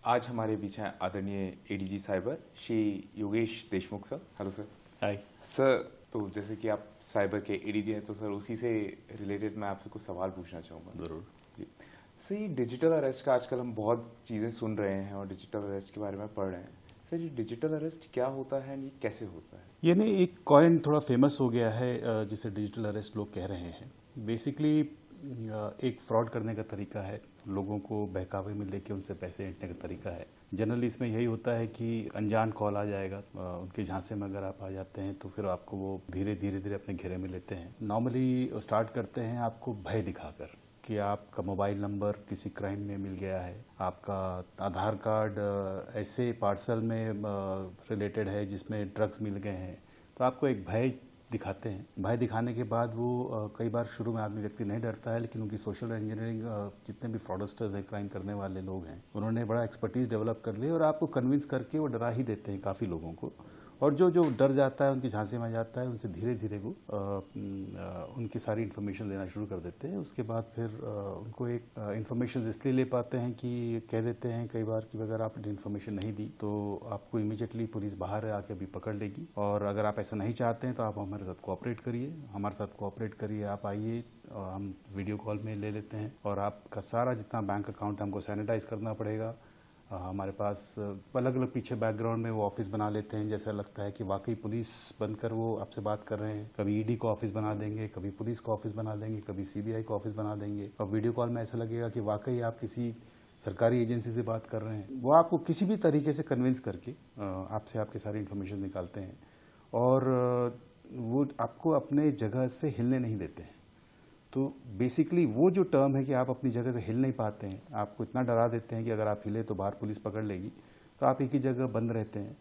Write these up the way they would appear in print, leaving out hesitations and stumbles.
आज हमारे बीच हैं आदरणीय ADG cyber Shri Yogesh Deshmukh sir. Hello sir. Hi sir, तो जैसे कि आप साइबर के एडीजी हैं तो सर उसी से रिलेटेड मैं आपसे कुछ सवाल पूछना चाहूँगा। ज़रूर। जी सर, ये डिजिटल अरेस्ट का आजकल हम बहुत चीज़ें सुन रहे हैं और डिजिटल अरेस्ट के बारे में पढ़ रहे हैं। सर, ये डिजिटल अरेस्ट क्या होता है, ये कैसे होता है? ये नहीं, एक कॉइन थोड़ा फेमस हो गया है जिसे डिजिटल अरेस्ट लोग कह रहे हैं। बेसिकली एक फ्रॉड करने का तरीका है, लोगों को बहकावे में लेके उनसे पैसे ऐंठने का तरीका है। जनरली इसमें यही होता है कि अनजान कॉल आ जाएगा, उनके झांसे में अगर आप आ जाते हैं तो फिर आपको वो धीरे धीरे अपने घेरे में लेते हैं। नॉर्मली स्टार्ट करते हैं आपको भय दिखाकर कि आपका मोबाइल नंबर किसी क्राइम में मिल गया है, आपका आधार कार्ड ऐसे पार्सल में रिलेटेड है जिसमें ड्रग्स मिल गए हैं, तो आपको एक भय दिखाते हैं। भय दिखाने के बाद वो कई बार शुरू में आदमी व्यक्ति नहीं डरता है, लेकिन उनकी सोशल इंजीनियरिंग, जितने भी फ्रॉडस्टर्स हैं, क्राइम करने वाले लोग हैं, उन्होंने बड़ा एक्सपर्टीज डेवलप कर ली और आपको कन्विंस करके वो डरा ही देते हैं काफ़ी लोगों को। और जो जो डर जाता है, उनकी झांसे में आ जाता है, उनसे धीरे धीरे वो उनकी सारी इन्फॉर्मेशन लेना शुरू कर देते हैं। उसके बाद फिर उनको एक इन्फॉर्मेशन इसलिए ले पाते हैं कि कह देते हैं कई बार कि अगर आपने इन्फॉर्मेशन नहीं दी तो आपको इमीडिएटली पुलिस बाहर आके अभी पकड़ लेगी, और अगर आप ऐसा नहीं चाहते हैं तो आप हमारे साथ कोऑपरेट करिए, आप आइए, हम वीडियो कॉल में ले लेते हैं और आपका सारा जितना बैंक अकाउंट हमको सैनिटाइज करना पड़ेगा। हमारे पास अलग अलग पीछे बैकग्राउंड में वो ऑफिस बना लेते हैं, जैसा लगता है कि वाकई पुलिस बनकर वो आपसे बात कर रहे हैं। कभी ईडी का ऑफिस बना देंगे, कभी पुलिस का ऑफिस बना देंगे, कभी सीबीआई का ऑफिस बना देंगे, और वीडियो कॉल में ऐसा लगेगा कि वाकई आप किसी सरकारी एजेंसी से बात कर रहे हैं। वो आपको किसी भी तरीके से कन्विंस करके आपसे आपकी सारी इन्फॉर्मेशन निकालते हैं और वो आपको अपने जगह से हिलने नहीं देते हैं। तो बेसिकली वो जो टर्म है कि आप अपनी जगह से हिल नहीं पाते हैं, आपको इतना डरा देते हैं कि अगर आप हिले तो बाहर पुलिस पकड़ लेगी, तो आप एक ही जगह बंद रहते हैं,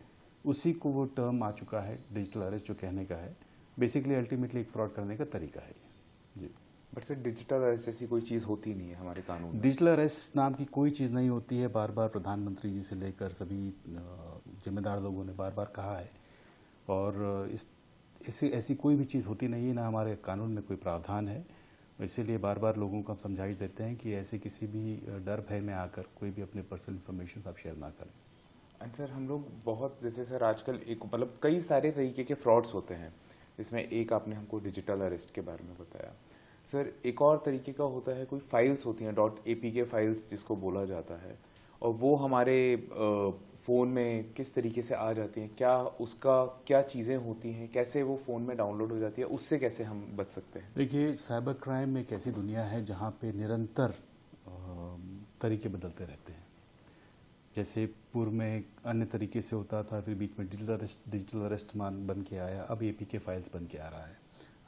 उसी को वो टर्म आ चुका है डिजिटल अरेस्ट, जो कहने का है। बेसिकली अल्टीमेटली एक फ्रॉड करने का तरीका है जी। बट सर, डिजिटल अरेस्ट जैसी कोई चीज़ होती नहीं है हमारे कानून में। डिजिटल अरेस्ट नाम की कोई चीज़ नहीं होती है। बार बार प्रधानमंत्री जी से लेकर सभी जिम्मेदार लोगों ने बार बार कहा है, और ऐसी कोई भी चीज़ होती नहीं है, ना हमारे कानून में कोई प्रावधान है। इसीलिए बार बार लोगों को हम समझाइश देते हैं कि ऐसे किसी भी डर भय में आकर कोई भी अपने पर्सनल इन्फॉर्मेशन आप शेयर ना करें। एंड सर, हम लोग बहुत, जैसे सर आजकल एक मतलब कई सारे तरीके के फ्रॉड्स होते हैं, जिसमें एक आपने हमको डिजिटल अरेस्ट के बारे में बताया। सर, एक और तरीके का होता है, कोई फाइल्स होती हैं .apk फाइल्स जिसको बोला जाता है, और वो हमारे फ़ोन में किस तरीके से आ जाती हैं, क्या उसका क्या चीज़ें होती हैं, कैसे वो फ़ोन में डाउनलोड हो जाती है, उससे कैसे हम बच सकते हैं? देखिए, साइबर क्राइम एक ऐसी दुनिया है जहाँ पे निरंतर तरीके बदलते रहते हैं। जैसे पूर्व में अन्य तरीके से होता था, फिर बीच में डिजिटल अरेस्ट बन के आया, अब APK फाइल्स बन के आ रहा है।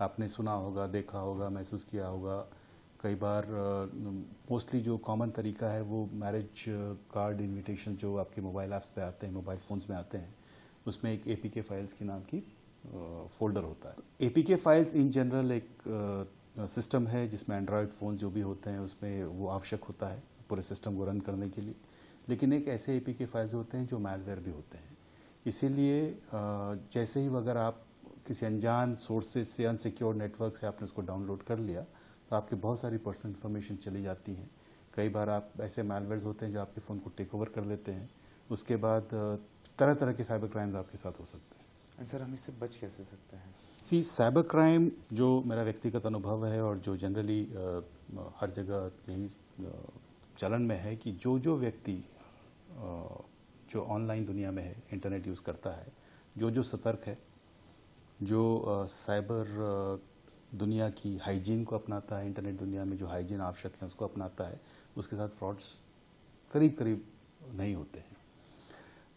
आपने सुना होगा, देखा होगा, महसूस किया होगा। कई बार मोस्टली जो कॉमन तरीका है वो मैरिज कार्ड इनविटेशन जो आपके मोबाइल ऐप्स पे आते हैं, मोबाइल फ़ोन्स में आते हैं, उसमें एक APK फाइल्स की नाम की फोल्डर होता है। APK फाइल्स इन जनरल एक सिस्टम है जिसमें एंड्रॉयड फ़ोन जो भी होते हैं उसमें वो आवश्यक होता है पूरे सिस्टम को रन करने के लिए। लेकिन एक ऐसे APK फाइल्स होते हैं जो मैलवेयर भी होते हैं। इसीलिए जैसे ही अगर आप किसी अनजान सोर्सेज से, अनसिक्योर्ड नेटवर्क से आपने उसको डाउनलोड कर लिया, तो आपकी बहुत सारी पर्सनल इन्फॉर्मेशन चली जाती हैं। कई बार आप ऐसे मैलवेयर्स होते हैं जो आपके फ़ोन को टेक ओवर कर लेते हैं। उसके बाद तरह तरह के साइबर क्राइम्स आपके साथ हो सकते हैं। सर, हम इससे बच कैसे सकते हैं? साइबर क्राइम जो मेरा व्यक्तिगत अनुभव है और जो जनरली हर जगह यही चलन में है कि जो व्यक्ति जो ऑनलाइन दुनिया में है, इंटरनेट यूज़ करता है, जो सतर्क है, जो साइबर दुनिया की हाइजीन को अपनाता है, इंटरनेट दुनिया में जो हाइजीन आवश्यक है उसको अपनाता है, उसके साथ फ्रॉड्स करीब करीब नहीं होते हैं।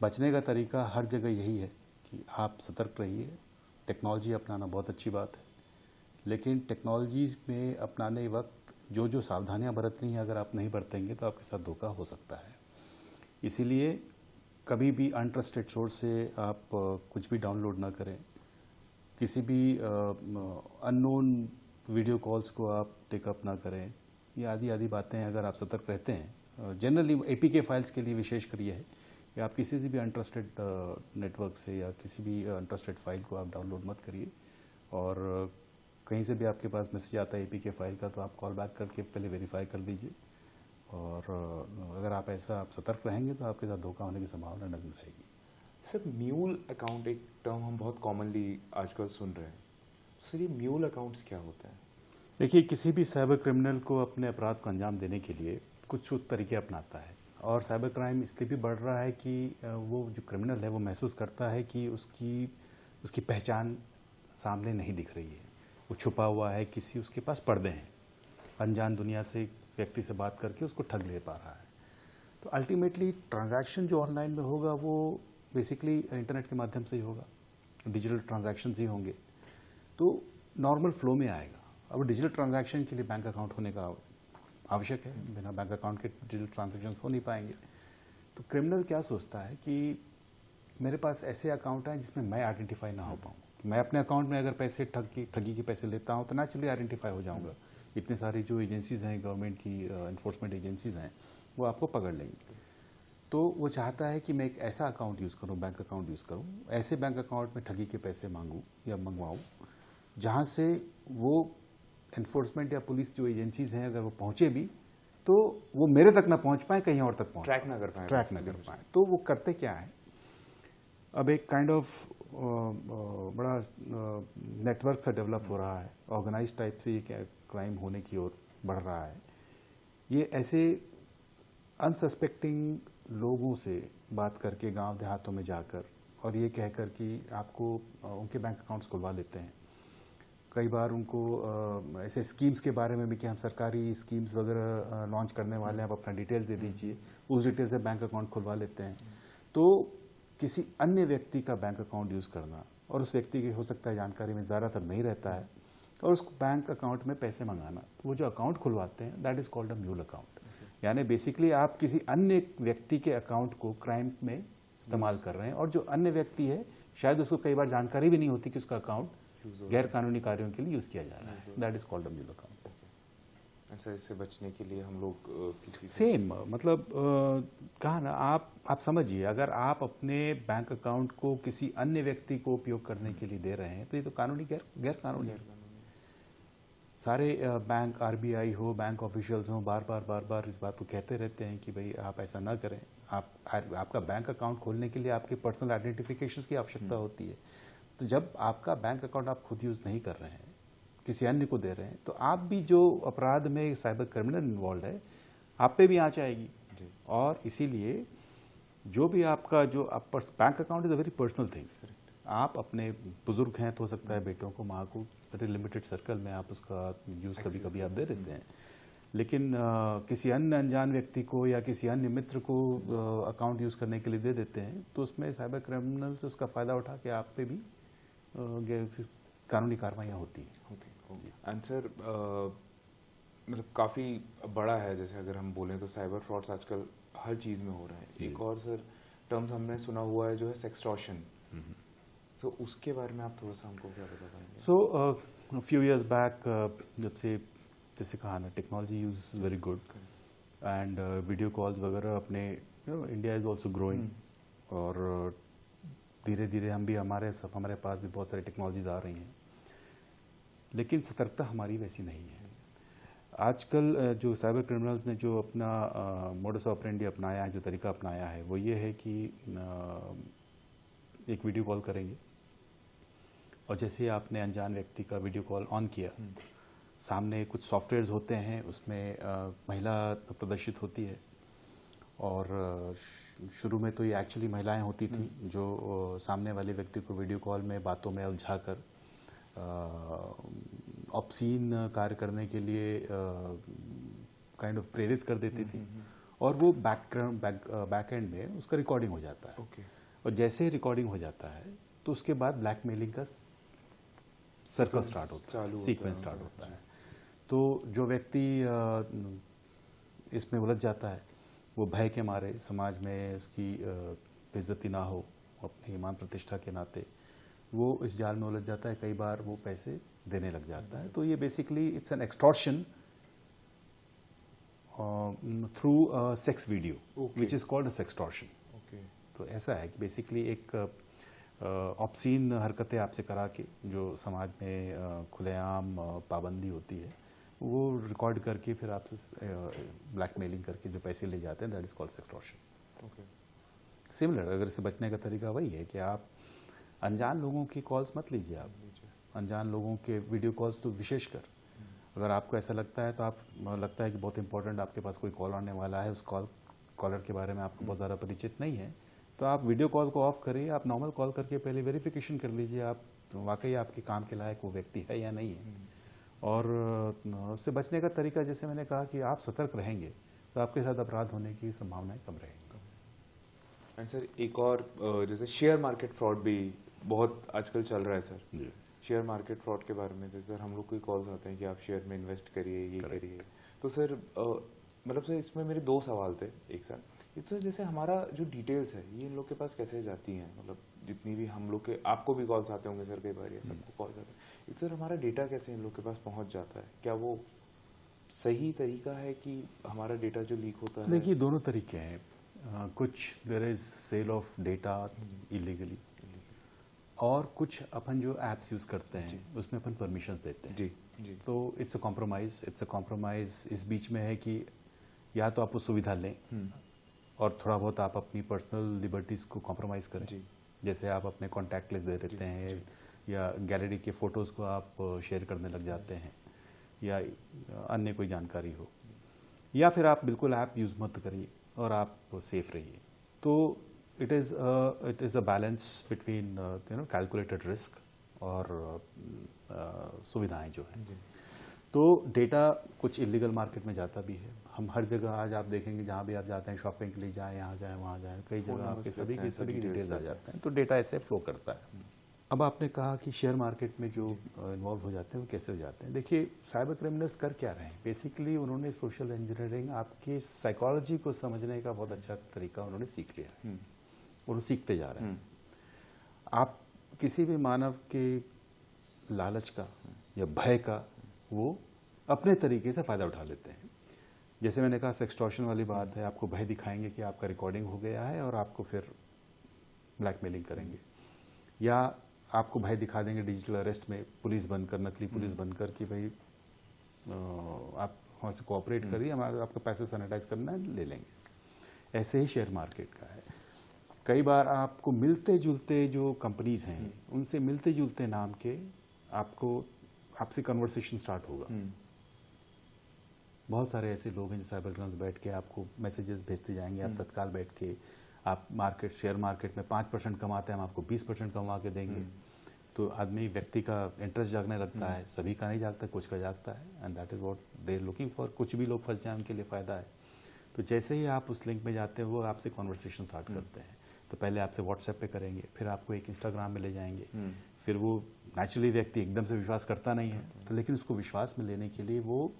बचने का तरीका हर जगह यही है कि आप सतर्क रहिए। टेक्नोलॉजी अपनाना बहुत अच्छी बात है, लेकिन टेक्नोलॉजी में अपनाने वक्त जो सावधानियां बरतनी हैं, अगर आप नहीं बरतेंगे तो आपके साथ धोखा हो सकता है। इसीलिए कभी भी अनट्रस्टेड सोर्स से आप कुछ भी डाउनलोड ना करें। किसी भी अननोन वीडियो कॉल्स को आप टेकअप ना करें। ये आदि बातें अगर आप सतर्क रहते हैं, जनरली APK फाइल्स के लिए विशेषकर ये है कि आप किसी से भी अनट्रस्टेड नेटवर्क से या किसी भी अनट्रस्टेड फाइल को आप डाउनलोड मत करिए। और कहीं से भी आपके पास मैसेज आता है APK फाइल का, तो आप कॉल बैक करके पहले वेरीफाई कर लीजिए और अगर आप ऐसा आप सतर्क रहेंगे तो आपके साथ धोखा होने की संभावना नहीं रहेगी। सर म्यूल अकाउंट एक टर्म हम बहुत कॉमनली आजकल सुन रहे हैं। सर ये म्यूल अकाउंट्स क्या होता है? देखिए, किसी भी साइबर क्रिमिनल को अपने अपराध को अंजाम देने के लिए कुछ तरीके अपनाता है, और साइबर क्राइम इसलिए भी बढ़ रहा है कि वो जो क्रिमिनल है वो महसूस करता है कि उसकी पहचान सामने नहीं दिख रही है, वो छुपा हुआ है, किसी उसके पास पर्दे हैं, अनजान दुनिया से व्यक्ति से बात करके उसको ठग ले पा रहा है। तो अल्टीमेटली ट्रांजैक्शन जो ऑनलाइन में होगा वो बेसिकली इंटरनेट के माध्यम से ही होगा, डिजिटल ट्रांजैक्शन ही होंगे, तो नॉर्मल फ्लो में आएगा। अब डिजिटल ट्रांजैक्शन के लिए बैंक अकाउंट होने का आवश्यक है, बिना बैंक अकाउंट के डिजिटल ट्रांजैक्शन हो नहीं पाएंगे। तो क्रिमिनल क्या सोचता है कि मेरे पास ऐसे अकाउंट हैं जिसमें मैं आइडेंटिफाई ना हो पाऊँ। मैं अपने अकाउंट में अगर पैसे ठगी के पैसे लेता हूँ तो नेचुरली आइडेंटिफाई हो जाऊँगा। इतने सारी जो एजेंसीज़ हैं, गवर्नमेंट की इन्फोर्समेंट एजेंसीज़ हैं, वो आपको पकड़ लेंगी। तो वो चाहता है कि मैं एक ऐसा अकाउंट यूज़ करूँ, बैंक अकाउंट यूज़ करूँ, ऐसे बैंक अकाउंट में ठगी के पैसे मांगूँ या मंगवाऊँ जहाँ से वो एनफोर्समेंट या पुलिस जो एजेंसीज़ हैं अगर वो पहुँचे भी तो वो मेरे तक ना पहुँच पाए, कहीं और तक पहुँच ट्रैक ना कर पाए। तो वो करते क्या है, अब एक काइंड ऑफ बड़ा नेटवर्क सा डेवलप हो रहा है, ऑर्गेनाइज टाइप से ये क्राइम होने की ओर बढ़ रहा है। ये ऐसे अनसस्पेक्टिंग लोगों से बात करके गांव देहातों में जाकर और ये कहकर कि आपको उनके बैंक अकाउंट्स खुलवा लेते हैं। कई बार उनको ऐसे स्कीम्स के बारे में भी कि हम सरकारी स्कीम्स वगैरह लॉन्च करने वाले हैं, आप अपना डिटेल दे दीजिए, उस डिटेल से बैंक अकाउंट खुलवा लेते हैं। तो किसी अन्य व्यक्ति का बैंक अकाउंट यूज़ करना, और उस व्यक्ति की हो सकता है जानकारी में ज़्यादातर नहीं रहता है, और उस बैंक अकाउंट में पैसे मंगाना, वो जो अकाउंट खुलवाते हैं that is called a mule account. यानी बेसिकली आप किसी अन्य व्यक्ति के अकाउंट को क्राइम में इस्तेमाल कर रहे हैं, और जो अन्य व्यक्ति है शायद उसको कई बार जानकारी भी नहीं होती कि उसका अकाउंट गैर कानूनी कार्यों के लिए यूज़ किया जा रहा है। That is called a mule account. अच्छा, इससे बचने के लिए हम लोग किसी सेम मतलब कहा ना, आप समझिए, अगर आप अपने बैंक अकाउंट को किसी अन्य व्यक्ति को उपयोग करने के लिए दे रहे हैं तो ये तो कानूनी गैर कानूनी। सारे बैंक, आरबीआई हो, बैंक ऑफिशियल्स हो, बार बार इस बात को कहते रहते हैं कि भाई आप ऐसा ना करें। आपका बैंक अकाउंट खोलने के लिए आपके पर्सनल आइडेंटिफिकेशंस की आवश्यकता होती है। तो जब आपका बैंक अकाउंट आप खुद यूज़ नहीं कर रहे हैं, किसी अन्य को दे रहे हैं, तो आप भी जो अपराध में साइबर क्रिमिनल इन्वॉल्व है, आप पे भी आँच आएगी। और इसीलिए जो भी आपका जो bank account is a very personal thing. आप अपने बुजुर्ग हैं तो हो सकता है बेटों को, माँ को, वेरी लिमिटेड सर्कल में आप उसका यूज़ कभी आप दे देते हैं। लेकिन किसी अन्य अनजान व्यक्ति को या किसी अन्य मित्र को अकाउंट यूज़ करने के लिए दे देते हैं, तो उसमें साइबर क्रिमिनल्स उसका फ़ायदा उठा के आप पे भी कानूनी कार्रवाइयाँ होती हैं। एंड सर मतलब काफ़ी बड़ा है, जैसे अगर हम बोलें तो साइबर फ्रॉड्स आजकल हर चीज़ में हो रहे हैं। एक और सर टर्म्स हमने सुना हुआ है जो है सेक्सटॉर्शन। सो उसके बारे में आप थोड़ा सा हमको क्या बता पाएंगे? सो फ्यू इयर्स बैक जब से जैसे कहा ना, technology use is very good, and video calls वगैरह अपने इंडिया इज़ ऑल्सो ग्रोइंग, और धीरे धीरे हम भी हमारे पास भी बहुत सारी टेक्नोलॉजीज आ रही हैं, लेकिन सतर्कता हमारी वैसी नहीं है। आजकल जो साइबर क्रिमिनल्स ने जो अपना मोडस ऑपरेंडी अपनाया है, जो तरीका अपनाया है, वो ये है कि एक वीडियो कॉल करेंगे, और जैसे आपने अनजान व्यक्ति का वीडियो कॉल ऑन किया, सामने कुछ सॉफ्टवेयर्स होते हैं, उसमें महिला प्रदर्शित होती है, और शुरू में तो ये एक्चुअली महिलाएं होती थी जो सामने वाले व्यक्ति को वीडियो कॉल में बातों में उलझाकर ऑब्सीन कार्य करने के लिए काइंड ऑफ प्रेरित कर देती थी, और वो बैक एंड में उसका रिकॉर्डिंग हो जाता है। और जैसे ही रिकॉर्डिंग हो जाता है तो उसके बाद ब्लैकमेलिंग का सर्कल स्टार्ट होता है, सीक्वेंस स्टार्ट होता है। तो जो व्यक्ति इसमें उलझ जाता है, वो भय के मारे, समाज में उसकी बेइज्जती ना हो, अपनी ईमान प्रतिष्ठा के नाते वो इस जाल में उलझ जाता है। कई बार वो पैसे देने लग जाता है। तो ये basically it's an extortion through sex video, which is called a sextortion. तो ऐसा है कि बेसिकली एक ऑब्सीन हरकतें आपसे करा के, जो समाज में खुलेआम पाबंदी होती है, वो रिकॉर्ड करके फिर आपसे ब्लैकमेलिंग करके जो पैसे ले जाते हैं, that is called extortion. Okay. Similar, अगर इससे बचने का तरीका वही है कि आप अनजान लोगों की कॉल्स मत लीजिए। आप अनजान लोगों के वीडियो कॉल्स तो विशेषकर, अगर आपको ऐसा लगता है तो आप लगता है कि बहुत इंपॉर्टेंट आपके पास कोई कॉल आने वाला है, उस कॉलर के बारे में आपको बहुत ज़्यादा परिचित नहीं है, तो आप वीडियो कॉल को ऑफ करिए, आप नॉर्मल कॉल करके पहले वेरिफिकेशन कर लीजिए आप वाकई आपके काम के लायक वो व्यक्ति है या नहीं है। और उससे बचने का तरीका, जैसे मैंने कहा कि आप सतर्क रहेंगे तो आपके साथ अपराध होने की संभावनाएं कम रहेंगी। एंड सर एक और जैसे शेयर मार्केट फ्रॉड भी बहुत आजकल चल रहा है सर। जी। शेयर मार्केट फ्रॉड के बारे में जैसे सर हम लोग कोई कॉल्स आते हैं कि आप शेयर में इन्वेस्ट करिए, ये करिए, तो सर मतलब सर इसमें मेरे दो सवाल थे एक साथ। एक तो जैसे हमारा जो डिटेल्स है ये इन लोग के पास कैसे जाती हैं, मतलब जितनी भी हम लोग के, आपको भी कॉल्स आते होंगे सर कई बार, या सबको कॉल्स आते हैं, एक सर हमारा डेटा कैसे इन लोग के पास पहुंच जाता है, क्या वो सही तरीका है कि हमारा डेटा जो लीक होता है? देखिए दोनों तरीके हैं। कुछ there is sale of data illegally, और कुछ अपन जो ऐप्स यूज़ करते हैं उसमें अपन परमिशन देते हैं। जी जी। तो इट्स अ कॉम्प्रोमाइज़ इस बीच में है कि या तो आप वो सुविधा लें और थोड़ा बहुत आप अपनी पर्सनल लिबर्टीज़ को कॉम्प्रोमाइज़ करें। जी। जैसे आप अपने कॉन्टैक्ट लिस्ट दे देते हैं, या गैलरी के फ़ोटोज़ को आप शेयर करने लग जाते हैं, या अन्य कोई जानकारी हो, या फिर आप बिल्कुल ऐप यूज़ मत करिए और आप सेफ रहिए। तो it is a balance between calculated risk और सुविधाएं जो हैं। तो डेटा कुछ इलीगल मार्केट में जाता भी है। हम हर जगह आज आप देखेंगे जहाँ भी आप जाते हैं शॉपिंग के लिए जाएं, यहाँ जाएं, वहाँ जाएं, कई जगह आपके सभी की डिटेल्स आ जाते हैं, तो डेटा ऐसे फ्लो करता है। अब आपने कहा कि शेयर मार्केट में जो इन्वॉल्व हो जाते हैं वो कैसे हो जाते हैं। देखिए साइबर क्रिमिनल्स कर क्या रहे हैं, बेसिकली उन्होंने सोशल इंजीनियरिंग, आपकी साइकोलॉजी को समझने का बहुत अच्छा तरीका उन्होंने सीख लिया है और सीखते जा रहे हैं। आप किसी भी मानव के लालच का या भय का वो अपने तरीके से फ़ायदा उठा लेते हैं। जैसे मैंने कहा सेक्सटॉर्शन वाली बात है, आपको भय दिखाएंगे कि आपका रिकॉर्डिंग हो गया है और आपको फिर ब्लैकमेलिंग करेंगे, या आपको भय दिखा देंगे डिजिटल अरेस्ट में पुलिस बनकर, नकली पुलिस बनकर कि भाई आप हमसे कोऑपरेट करिए, हमारा आपका पैसे सैनिटाइज करना है, ले लेंगे। ऐसे ही शेयर मार्केट का है। कई बार आपको मिलते जुलते जो कंपनीज हैं उनसे मिलते जुलते नाम के आपसे कन्वर्सेशन स्टार्ट होगा। बहुत सारे ऐसे लोग हैं जो साइबर क्राइम्स बैठ के आपको मैसेजेस भेजते जाएंगे, आप तत्काल बैठ के आप शेयर मार्केट में 5% कमाते हैं, हम आपको 20% कमा के देंगे। तो आदमी व्यक्ति का इंटरेस्ट जागने लगता है, सभी का नहीं जागता, कुछ का जागता है, and that is what they are looking for. कुछ भी लोग फंस जाए उनके लिए फ़ायदा है। तो जैसे ही आप उस लिंक में जाते हैं वो आपसे कॉन्वर्सेशन स्टार्ट करते हैं। तो पहले आपसे व्हाट्सएप पे करेंगे, फिर आपको एक इंस्टाग्राम में ले जाएंगे, फिर वो नेचुरली व्यक्ति एकदम से विश्वास करता नहीं है, तो लेकिन उसको विश्वास में लेने के लिए वो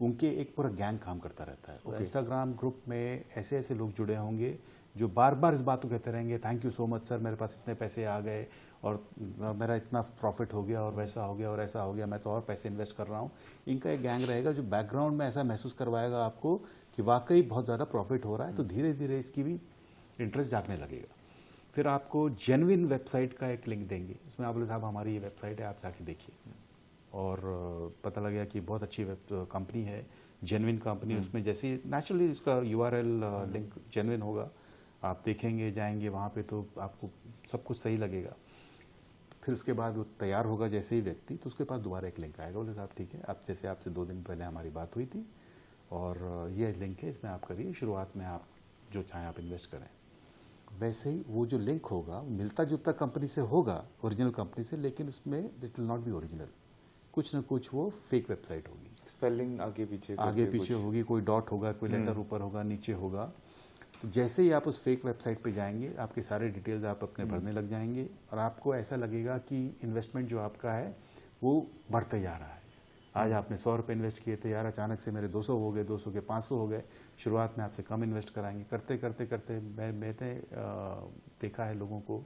उनके एक पूरा गैंग काम करता रहता है। इंस्टाग्राम ग्रुप में ऐसे ऐसे लोग जुड़े होंगे जो बार बार इस बात को कहते रहेंगे, thank you so much sir, मेरे पास इतने पैसे आ गए और मेरा इतना प्रॉफिट हो गया और वैसा हो गया और ऐसा हो गया, मैं तो और पैसे इन्वेस्ट कर रहा हूँ। इनका एक गैंग रहेगा जो बैकग्राउंड में ऐसा महसूस करवाएगा आपको कि वाकई बहुत ज़्यादा प्रॉफिट हो रहा है, तो धीरे धीरे इसकी भी इंटरेस्ट जागने लगेगा। फिर आपको जेन्युइन वेबसाइट का एक लिंक देंगे, उसमें आप बोले साहब हमारी ये वेबसाइट है, आप जाके देखिए, और पता लग गया कि बहुत अच्छी कंपनी है, जेन्युइन कंपनी। उसमें जैसे नेचुरली उसका URL लिंक जेन्युइन होगा, आप देखेंगे, जाएंगे वहाँ पे, तो आपको सब कुछ सही लगेगा। फिर उसके बाद वो तैयार होगा जैसे ही व्यक्ति, तो उसके पास दोबारा एक लिंक आएगा, बोले साहब ठीक है, आप जैसे आपसे 2 दिन पहले हमारी बात हुई थी और ये लिंक है, इसमें आप करिए, शुरुआत में आप जो चाहें आप इन्वेस्ट करें। वैसे ही वो जो लिंक होगा मिलता जुलता कंपनी से होगा, ओरिजिनल कंपनी से, लेकिन उसमें it will not be original, कुछ ना कुछ वो फेक वेबसाइट होगी। स्पेलिंग आगे पीछे होगी, कोई डॉट होगा, कोई लेटर ऊपर होगा, नीचे होगा। तो जैसे ही आप उस फेक वेबसाइट पे जाएंगे, आपके सारे डिटेल्स आप अपने भरने लग जाएंगे और आपको ऐसा लगेगा कि इन्वेस्टमेंट जो आपका है वो बढ़ते जा रहा है। आज आपने 100 रुपये इन्वेस्ट किए थे, यार अचानक से मेरे 200 हो गए, 200 के 500 हो गए। शुरुआत में आपसे कम इन्वेस्ट कराएंगे, करते करते करते मैंने देखा है लोगों को,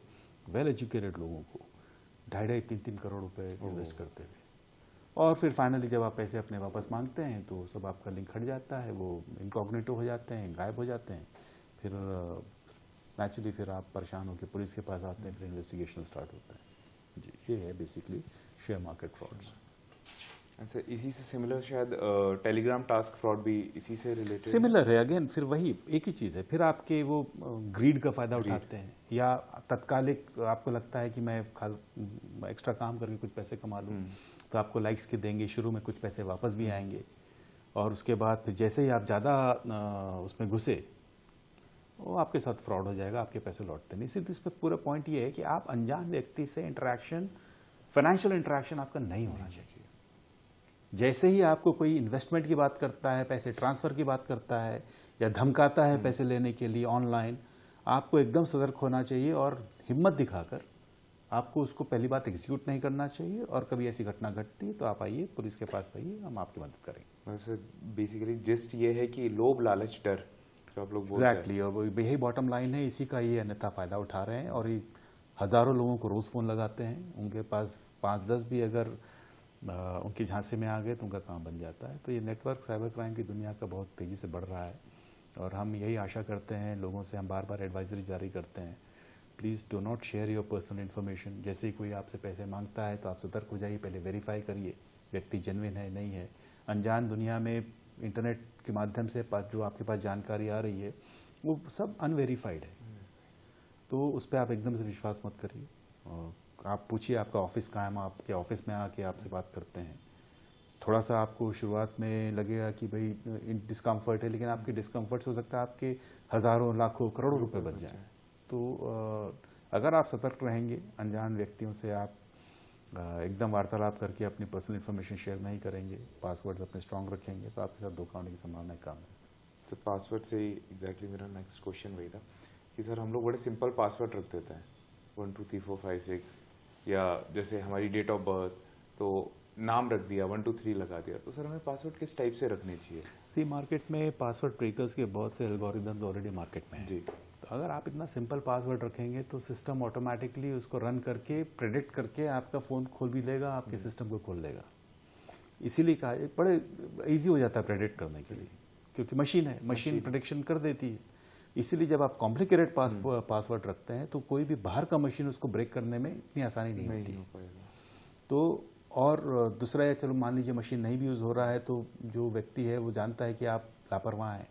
वेल एजुकेटेड लोगों को 2.5-3 करोड़ रुपए इन्वेस्ट करते हुए, और फिर फाइनली जब आप पैसे अपने वापस मांगते हैं तो सब आपका लिंक हट जाता है, वो इनकॉग्निटो हो जाते हैं, गायब हो जाते हैं। फिर नेचुरली फिर आप परेशान होकर पुलिस के पास आते हैं, फिर इन्वेस्टिगेशन स्टार्ट होता है। जी, ये है बेसिकली शेयर मार्केट फ्रॉड्स। अच्छा, इसी से सिमिलर शायद टेलीग्राम टास्क फ्रॉड भी इसी से रिलेटेड सिमिलर है, अगेन फिर वही एक ही चीज़ है, फिर आपके वो ग्रीड का फ़ायदा Greed. उठाते हैं, या तत्कालिक आपको लगता है कि मैं एक्स्ट्रा काम करके कुछ पैसे कमा लूँ, तो आपको लाइक्स के देंगे, शुरू में कुछ पैसे वापस भी आएंगे, और उसके बाद फिर जैसे ही आप ज़्यादा उसमें घुसे, वो आपके साथ फ्रॉड हो जाएगा, आपके पैसे लौटते नहीं। इसी पर पूरा पॉइंट ये है कि आप अनजान व्यक्ति से इंटरेक्शन, फाइनेंशियल इंटरेक्शन आपका नहीं होना चाहिए। जैसे ही आपको कोई इन्वेस्टमेंट की बात करता है, पैसे ट्रांसफ़र की बात करता है, या धमकाता है पैसे लेने के लिए ऑनलाइन, आपको एकदम सतर्क होना चाहिए और हिम्मत दिखाकर आपको उसको पहली बात एग्जीक्यूट नहीं करना चाहिए। और कभी ऐसी घटना घटती है तो आप आइए, पुलिस के पास आइए, हम आपकी मदद करेंगे। सर बेसिकली जिस्ट ये है कि लोभ लालच डर जो आप लोग बोलते हैं। एग्जैक्टली, और यही बॉटम लाइन है, इसी का ये अन्यथा फ़ायदा उठा रहे हैं, और ये हज़ारों लोगों को रोज़ फ़ोन लगाते हैं, उनके पास 5-10 भी अगर उनकी झांसे में आ गए तो उनका काम बन जाता है। तो ये नेटवर्क साइबर क्राइम की दुनिया का बहुत तेज़ी से बढ़ रहा है, और हम यही आशा करते हैं, लोगों से हम बार बार एडवाइजरी जारी करते हैं, please do not share your personal information. जैसे ही कोई आपसे पैसे मांगता है तो आप सतर्क हो जाइए, पहले वेरीफाई करिए व्यक्ति जेन्युइन है नहीं है। अनजान दुनिया में इंटरनेट के माध्यम से जो आपके पास जानकारी आ रही है वो सब अनवेरीफाइड है, तो उस पर आप एकदम से विश्वास मत करिए। और आप पूछिए आपका ऑफिस कहाँ है, हम आपके ऑफिस में आके आपसे बात करते हैं। थोड़ा सा आपको शुरुआत में लगेगा कि भाई डिस्कम्फर्ट है, लेकिन आपके डिस्कम्फर्ट से हो सकता है आपके हज़ारों लाखों करोड़ों रुपए बच जाएं। तो अगर आप सतर्क रहेंगे, अनजान व्यक्तियों से आप एकदम वार्तालाप करके अपनी पर्सनल इन्फॉर्मेशन शेयर नहीं करेंगे, पासवर्ड्स अपने स्ट्रांग रखेंगे, तो आपके साथ धोखा होने की संभावना कम है। तो पासवर्ड से ही एग्जैक्टली मेरा नेक्स्ट क्वेश्चन वही था कि सर हम लोग बड़े सिंपल पासवर्ड रख देते हैं, 1 2 3 4 5 6, या जैसे हमारी डेट ऑफ बर्थ तो नाम रख दिया, 1 2 3 लगा दिया। तो सर हमें पासवर्ड किस टाइप से रखने चाहिए? सी मार्केट में पासवर्ड ब्रेकर्स के बहुत से एल्गोरिदम्स ऑलरेडी मार्केट में हैं जी। तो अगर आप इतना सिंपल पासवर्ड रखेंगे तो सिस्टम ऑटोमेटिकली उसको रन करके प्रेडिक्ट करके आपका फ़ोन खोल भी लेगा, आपके सिस्टम को खोल लेगा। इसीलिए कहा एक बड़े इजी हो जाता है प्रेडिक्ट करने के लिए, क्योंकि मशीन है, मशीन प्रेडिक्शन कर देती है। इसीलिए जब आप कॉम्प्लिकेटेड पासवर्ड रखते हैं तो कोई भी बाहर का मशीन उसको ब्रेक करने में इतनी आसानी नहीं होती हो पाएगा। तो और दूसरा है, चलो मान लीजिए मशीन नहीं भी यूज़ हो रहा है तो जो व्यक्ति है वो जानता है कि आप लापरवाह हैं,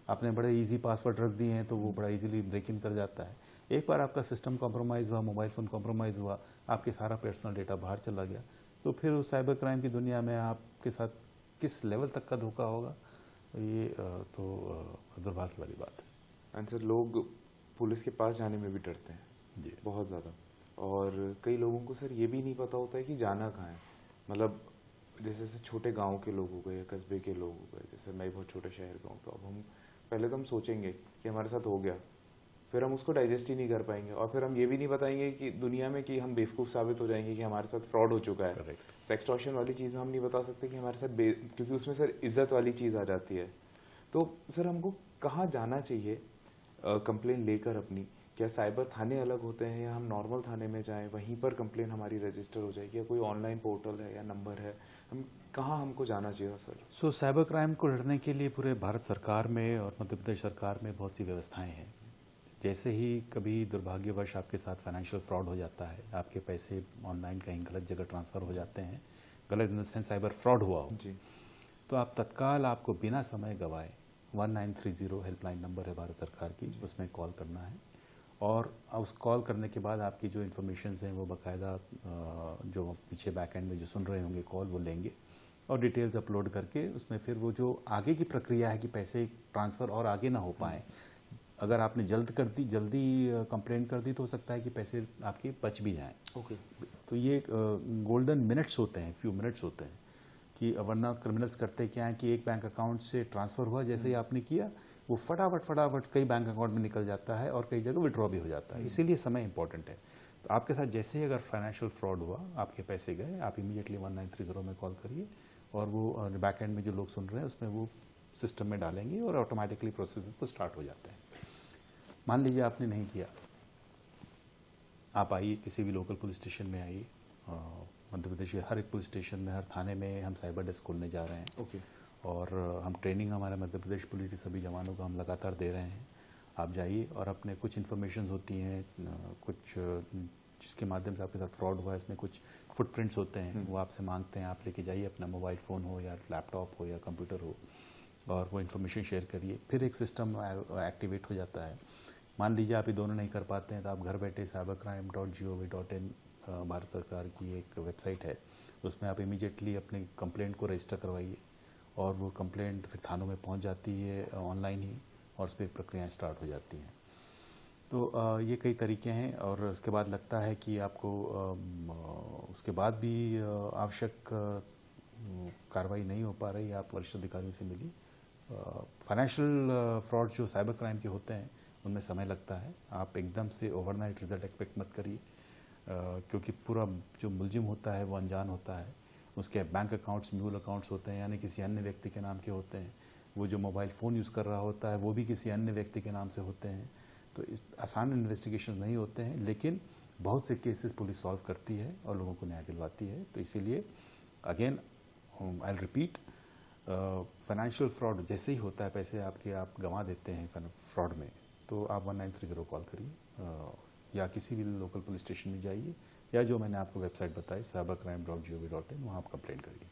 आपने बड़े इजी पासवर्ड रख दिए हैं, तो वो बड़ा इजीली ब्रेक इन कर जाता है। एक बार आपका सिस्टम कॉम्प्रोमाइज़ हुआ, मोबाइल फ़ोन कॉम्प्रोमाइज़ हुआ, आपके सारा पर्सनल डेटा बाहर चला गया, तो फिर उस साइबर क्राइम की दुनिया में आपके साथ किस लेवल तक का धोखा होगा, ये तो दुर्भाग्य वाली बात है। एंड सर लोग पुलिस के पास जाने में भी डरते हैं जी, बहुत ज़्यादा, और कई लोगों को सर ये भी नहीं पता होता है कि जाना कहाँ है। मतलब जैसे छोटे गांव के लोग हो गए या कस्बे के लोग हो गए, जैसे मैं बहुत छोटे शहर का हूँ, तो अब हम पहले तो हम सोचेंगे कि हमारे साथ हो गया, फिर हम उसको डाइजेस्ट ही नहीं कर पाएंगे, और फिर हम ये भी नहीं बताएंगे कि दुनिया में कि हम बेवकूफ़ साबित हो जाएंगे कि हमारे साथ फ्रॉड हो चुका है। करेक्ट। सेक्सटॉर्शन वाली चीज़ में हम नहीं बता सकते कि हमारे साथ क्योंकि उसमें सर इज्जत वाली चीज़ आ जाती है। तो सर हमको कहाँ जाना चाहिए कंप्लेन लेकर अपनी? क्या साइबर थाने अलग होते हैं या हम नॉर्मल थाने में जाएं, वहीं पर कंप्लेन हमारी रजिस्टर हो जाएगी, या कोई ऑनलाइन पोर्टल है या नंबर है, हम कहाँ हमको जाना चाहिए सर? साइबर क्राइम को लड़ने के लिए पूरे भारत सरकार में और मध्य प्रदेश सरकार में बहुत सी व्यवस्थाएं हैं। जैसे ही कभी दुर्भाग्यवश आपके साथ फाइनेंशियल फ्रॉड हो जाता है, आपके पैसे ऑनलाइन कहीं गलत जगह ट्रांसफ़र हो जाते हैं, गलत in the sense cyber fraud हुआ हो जी। तो आप तत्काल, आपको बिना समय गवाए 1930 हेल्पलाइन नंबर है भारत सरकार की, उसमें कॉल करना है, और उस कॉल करने के बाद आपकी जो इन्फॉर्मेशन हैं वो बाकायदा जो पीछे बैक एंड में जो सुन रहे होंगे कॉल वो लेंगे, और डिटेल्स अपलोड करके उसमें फिर वो जो आगे की प्रक्रिया है कि पैसे ट्रांसफ़र और आगे ना हो पाए, अगर आपने जल्दी कंप्लेंट कर दी तो हो सकता है कि पैसे आपके बच भी जाएं। ओके। तो ये गोल्डन मिनट्स होते हैं, फ्यू मिनट्स होते हैं, कि वरना क्रिमिनल्स करते क्या है कि एक बैंक अकाउंट से ट्रांसफ़र हुआ, जैसे ही आपने किया वो फटाफट कई बैंक अकाउंट में निकल जाता है और कई जगह विड्रॉ भी हो जाता है। इसीलिए समय इंपॉर्टेंट है। तो आपके साथ जैसे ही अगर फाइनेंशियल फ्रॉड हुआ, आपके पैसे गए, आप इमीडिएटली 1930 में कॉल करिए, और वो बैक एंड में जो लोग सुन रहे हैं उसमें वो सिस्टम में डालेंगे और ऑटोमेटिकली प्रोसेस तो स्टार्ट हो जाते हैं। मान लीजिए आपने नहीं किया, आप आइए किसी भी लोकल पुलिस स्टेशन में आइए, मध्य प्रदेश के हर एक पुलिस स्टेशन में, हर थाने में हम साइबर डेस्क खोलने जा रहे हैं। ओके। और हम ट्रेनिंग हमारे मध्य प्रदेश पुलिस के सभी जवानों को हम लगातार दे रहे हैं। आप जाइए और अपने कुछ इन्फॉर्मेशन होती हैं, कुछ जिसके माध्यम से आपके साथ फ्रॉड हुआ है, इसमें कुछ फुटप्रिंट्स होते हैं, वो आपसे मांगते हैं, आप लेके जाइए अपना मोबाइल फ़ोन हो या लैपटॉप हो या कंप्यूटर हो और वो इन्फॉर्मेशन शेयर करिए। फिर एक सिस्टम एक्टिवेट हो जाता है। मान लीजिए आप ये दोनों नहीं कर पाते हैं तो आप घर बैठे cybercrime.gov.in भारत सरकार की एक वेबसाइट है, उसमें आप इमीडिएटली अपने कंप्लेंट को रजिस्टर करवाइए और वो कंप्लेंट फिर थानों में पहुंच जाती है ऑनलाइन ही, और उस पर प्रक्रियाएँ स्टार्ट हो जाती हैं। तो ये कई तरीके हैं, और उसके बाद लगता है कि आपको उसके बाद भी आवश्यक कार्रवाई नहीं हो पा रही, आप वरिष्ठ अधिकारियों से मिलिए। फाइनेंशियल फ्रॉड जो साइबर क्राइम के होते हैं उनमें समय लगता है, आप एकदम से ओवरनाइट रिजल्ट एक्सपेक्ट मत करिए, क्योंकि पूरा जो मुलजिम होता है वो अनजान होता है, उसके बैंक अकाउंट्स म्यूल अकाउंट्स होते हैं, यानी किसी अन्य व्यक्ति के नाम के होते हैं, वो जो मोबाइल फ़ोन यूज़ कर रहा होता है वो भी किसी अन्य व्यक्ति के नाम से होते हैं। तो इस आसान इन्वेस्टिगेशन नहीं होते हैं, लेकिन बहुत से केसेस पुलिस सॉल्व करती है और लोगों को न्याय दिलवाती है। तो इसीलिए again I repeat, financial fraud जैसे ही होता है, पैसे आपके आप गंवा देते हैं फ्रॉड में, तो आप 1930 कॉल करिए या किसी भी लोकल पुलिस स्टेशन में जाइए, या जो मैंने आपको वेबसाइट बताई cybercrime.gov.in, वहाँ आप कंप्लेंट करिए।